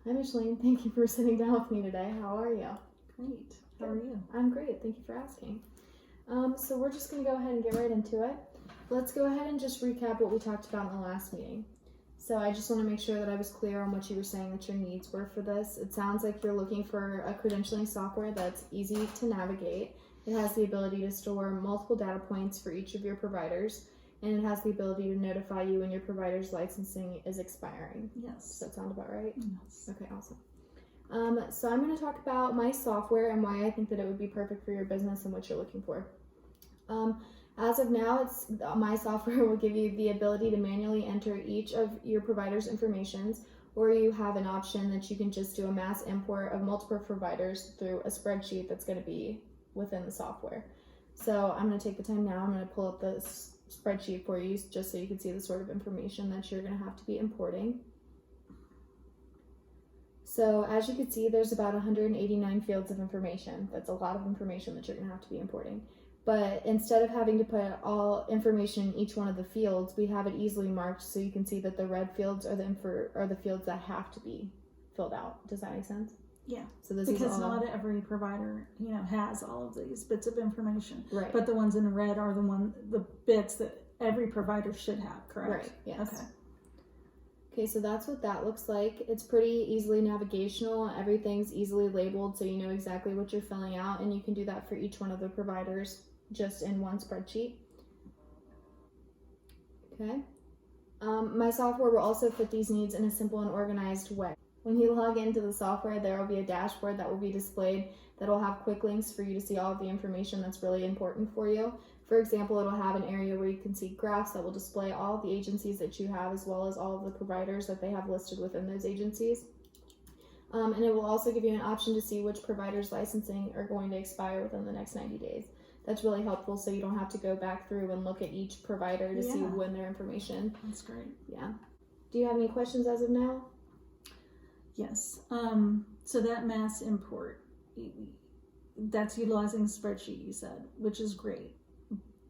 Hi, Micheline. Thank you for sitting down with me today. How are you? Great. How are you? I'm great. Thank you for asking. So we're just going to go ahead and get right into it. Let's go ahead and just recap what we talked about in the last meeting. So I just want to make sure that I was clear on what you were saying that your needs were for this. It sounds like you're looking for a credentialing software that's easy to navigate. It has the ability to store multiple data points for each of your providers, and it has the ability to notify you when your provider's licensing is expiring. Yes. Does that sound about right? Yes. Okay, awesome. So I'm going to talk about my software and why I think that it would be perfect for your business and what you're looking for. As of now, my software will give you the ability to manually enter each of your provider's informations, or you have an option that you can just do a mass import of multiple providers through a spreadsheet that's going to be within the software. So I'm going to take the time now. I'm going to pull up the spreadsheet for you just so you can see the sort of information that you're going to have to be importing. So as you can see, there's about 189 fields of information. That's a lot of information that you're going to have to be importing. But instead of having to put all information in each one of the fields, we have it easily marked so you can see that the red fields are the fields that have to be filled out. Does that make sense? Yeah. So this because is all, not every provider, has all of these bits of information. Right. But the ones in red are the bits that every provider should have, correct? Right, yes. Okay. Okay, so that's what that looks like. It's pretty easily navigational. Everything's easily labeled so you know exactly what you're filling out, and you can do that for each one of the providers just in one spreadsheet. Okay. My software will also fit these needs in a simple and organized way. When you log into the software, there will be a dashboard that will be displayed that will have quick links for you to see all of the information that's really important for you. For example, it'll have an area where you can see graphs that will display all of the agencies that you have, as well as all of the providers that they have listed within those agencies. And it will also give you an option to see which providers' licensing are going to expire within the next 90 days. That's really helpful so you don't have to go back through and look at each provider to see when their information. That's great. Yeah. Do you have any questions as of now? Yes. So that mass import, that's utilizing spreadsheet, you said, which is great.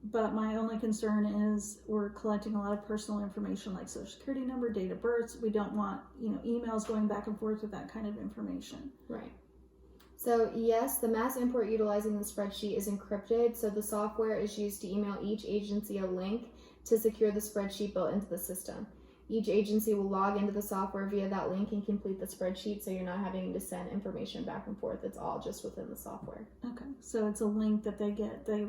But my only concern is we're collecting a lot of personal information like social security number, date of birth. We don't want, emails going back and forth with that kind of information. Right. So yes, the mass import utilizing the spreadsheet is encrypted. So the software is used to email each agency a link to secure the spreadsheet built into the system. Each agency will log into the software via that link and complete the spreadsheet, so you're not having to send information back and forth. It's all just within the software. Okay, so it's a link that they get. They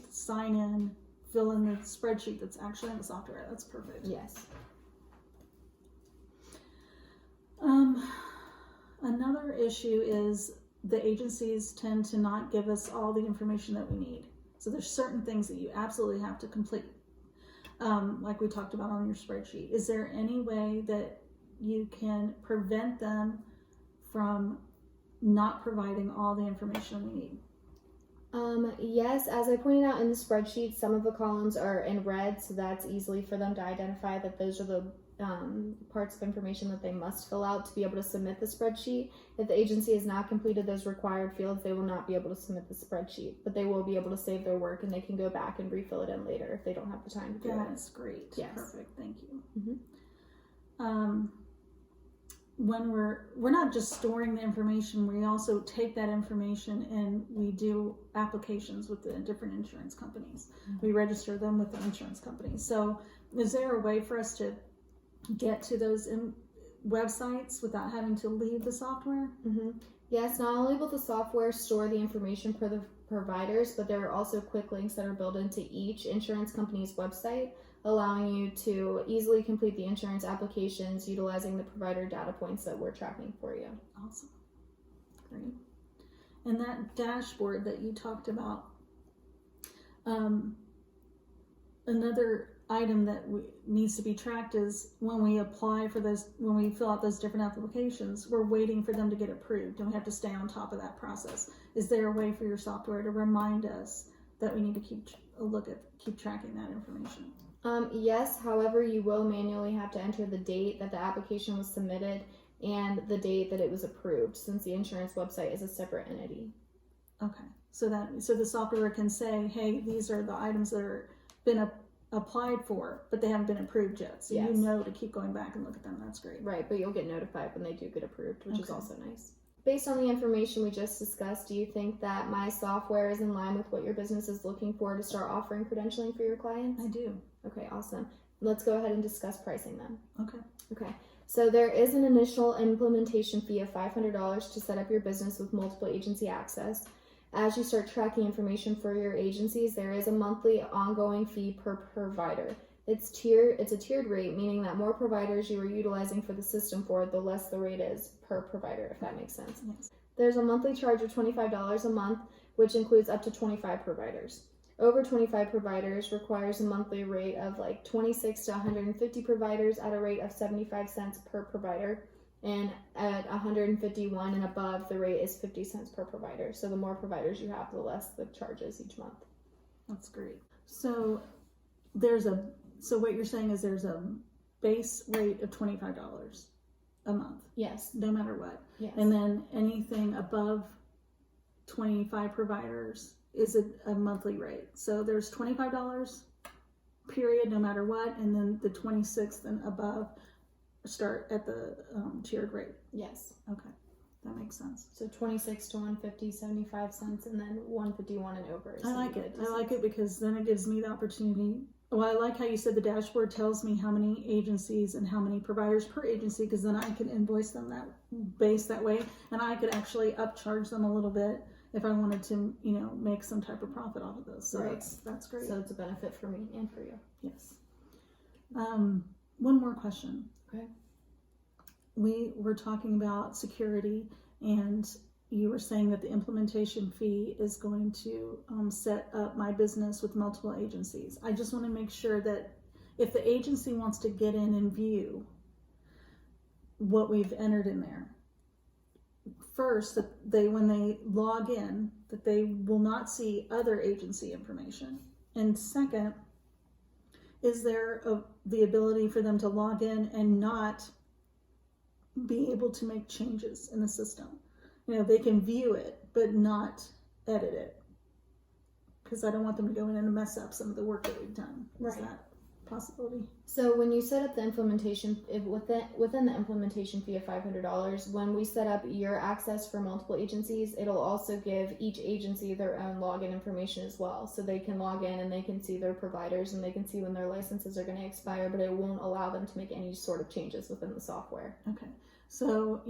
sign in, fill in the spreadsheet that's actually in the software. That's perfect. Yes. Another issue is the agencies tend to not give us all the information that we need. So there's certain things that you absolutely have to complete. Like we talked about on your spreadsheet. Is there any way that you can prevent them from not providing all the information we need? Yes, as I pointed out in the spreadsheet, some of the columns are in red, so that's easily for them to identify that those are the parts of information that they must fill out to be able to submit the spreadsheet. If the agency has not completed those required fields, they will not be able to submit the spreadsheet, but they will be able to save their work and they can go back and refill it in later if they don't have the time to do it. That's great. Yes. Perfect. Thank you. Mm-hmm. When we're not just storing the information, we also take that information and we do applications with the different insurance companies. We register them with the insurance companies. So is there a way for us to get to those websites without having to leave the software? Mm-hmm. Yes, not only will the software store the information for the providers, but there are also quick links that are built into each insurance company's website, allowing you to easily complete the insurance applications utilizing the provider data points that we're tracking for you. Awesome. Great. And that dashboard that you talked about, another item that needs to be tracked is when we apply for those, when we fill out those different applications, we're waiting for them to get approved and we have to stay on top of that process. Is there a way for your software to remind us that we need to keep tracking that information? Yes, however, you will manually have to enter the date that the application was submitted and the date that it was approved, since the insurance website is a separate entity. Okay, so the software can say, hey, these are the items that are been applied for, but they haven't been approved yet. So Yes. you know to keep going back and look at them. That's great. Right, but you'll get notified when they do get approved, which is Okay. also nice. Based on the information we just discussed, do you think that my software is in line with what your business is looking for to start offering credentialing for your clients? I do. Okay, awesome. Let's go ahead and discuss pricing then. Okay. Okay, so there is an initial implementation fee of $500 to set up your business with multiple agency access. As you start tracking information for your agencies, there is a monthly ongoing fee per provider. It's a tiered rate, meaning that more providers you are utilizing for the system for, the less the rate is per provider, if that makes sense. Yes. There's a monthly charge of $25 a month, which includes up to 25 providers. Over 25 providers requires a monthly rate of like 26 to 150 providers at a rate of 75 cents per provider. And at 151 and above, the rate is 50 cents per provider. So the more providers you have, the less the charges each month. That's great. So what you're saying is there's a base rate of $25 a month, Yes. no matter what. Yes. And then anything above 25 providers is a monthly rate. So there's $25 period, no matter what. And then the 26th and above start at the tiered rate. Yes. Okay. That makes sense. So 26 to 150, 75 cents, and then 151 and over. I like it. I like it because then it gives me the opportunity. Well, I like how you said the dashboard tells me how many agencies and how many providers per agency, because then I can invoice them that way, and I could actually upcharge them a little bit if I wanted to, make some type of profit off of those. So Right. that's great. So it's a benefit for me and for you. Yes. One more question. Okay. We were talking about security, and you were saying that the implementation fee is going to set up my business with multiple agencies. I just want to make sure that if the agency wants to get in and view what we've entered in there, first, that when they log in, that they will not see other agency information. And second, is there the ability for them to log in and not be able to make changes in the system? They can view it, but not edit it. Because I don't want them to go in and mess up some of the work that we've done. Is Right. that a possibility? So when you set up the implementation, within the implementation fee of $500, when we set up your access for multiple agencies, it'll also give each agency their own login information as well. So they can log in and they can see their providers and they can see when their licenses are going to expire, but it won't allow them to make any sort of changes within the software. Okay. So,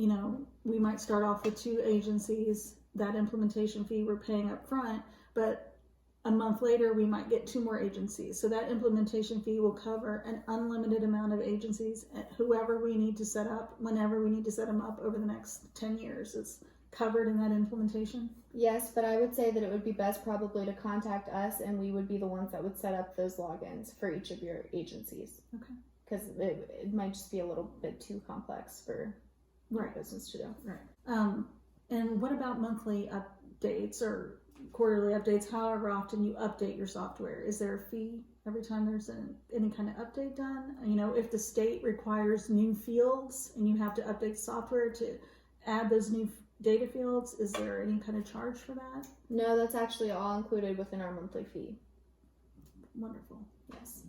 we might start off with 2 agencies. That implementation fee we're paying up front, but a month later we might get 2 more agencies. So that implementation fee will cover an unlimited amount of agencies, whoever we need to set up, whenever we need to set them up over the next 10 years. It's covered in that implementation. Yes, but I would say that it would be best probably to contact us and we would be the ones that would set up those logins for each of your agencies. Okay. Because it might just be a little bit too complex for your business to do. Right. And what about monthly updates or quarterly updates, however often you update your software? Is there a fee every time there's any kind of update done? If the state requires new fields and you have to update software to add those new data fields, is there any kind of charge for that? No, that's actually all included within our monthly fee. Wonderful. Yes.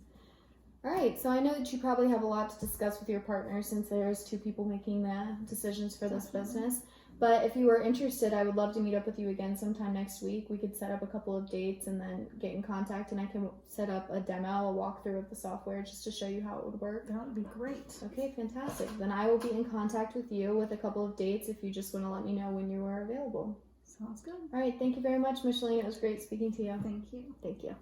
All right, so I know that you probably have a lot to discuss with your partner since there's 2 people making the decisions for this business. But if you are interested, I would love to meet up with you again sometime next week. We could set up a couple of dates and then get in contact, and I can set up a demo, a walkthrough of the software just to show you how it would work. That would be great. Okay, fantastic. Then I will be in contact with you with a couple of dates if you just want to let me know when you are available. Sounds good. All right, thank you very much, Micheline. It was great speaking to you. Thank you. Thank you.